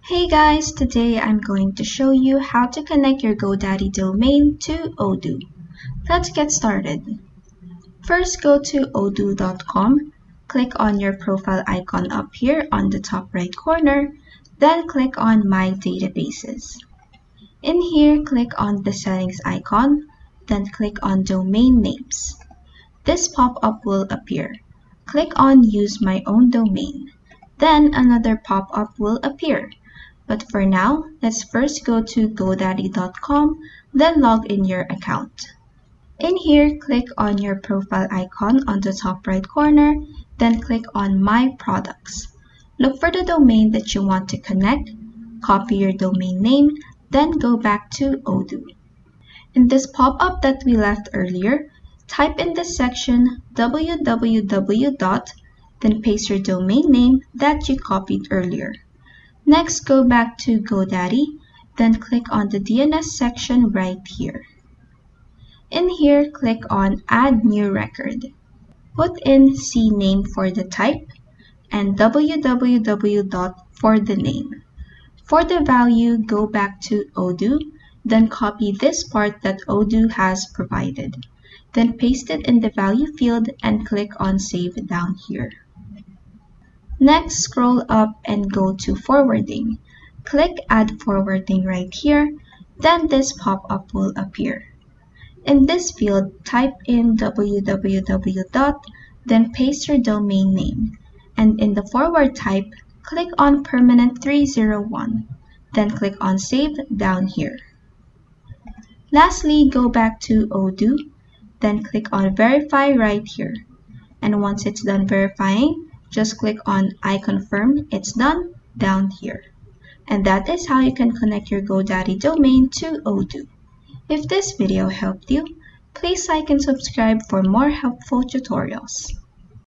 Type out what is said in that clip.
Hey guys, today I'm going to show you how to connect your GoDaddy domain to Odoo. Let's get started. First, go to odoo.com, click on your profile icon up here on the top right corner, then click on My Databases. In here, click on the settings icon, then click on Domain Names. This pop-up will appear. Click on Use My Own Domain. Then another pop-up will appear. But for now, let's first go to GoDaddy.com, then log in your account. In here, click on your profile icon on the top right corner, then click on My Products. Look for the domain that you want to connect, copy your domain name, then go back to Odoo. In this pop-up that we left earlier, type in this section www. Then paste your domain name that you copied earlier. Next, go back to GoDaddy, then click on the DNS section right here. In here, click on Add New Record. Put in CNAME for the type and www. For the name. For the value, go back to Odoo, then copy this part that Odoo has provided. Then paste it in the value field and click on Save down here. Next, scroll up and go to Forwarding. Click Add Forwarding right here, then this pop-up will appear. In this field, type in www. Then paste your domain name. And in the forward type, click on Permanent 301. Then click on Save down here. Lastly, go back to Odoo, then click on Verify right here. And once it's done verifying, just click on I confirm it's done down here. And that is how you can connect your GoDaddy domain to Odoo. If this video helped you, please like and subscribe for more helpful tutorials.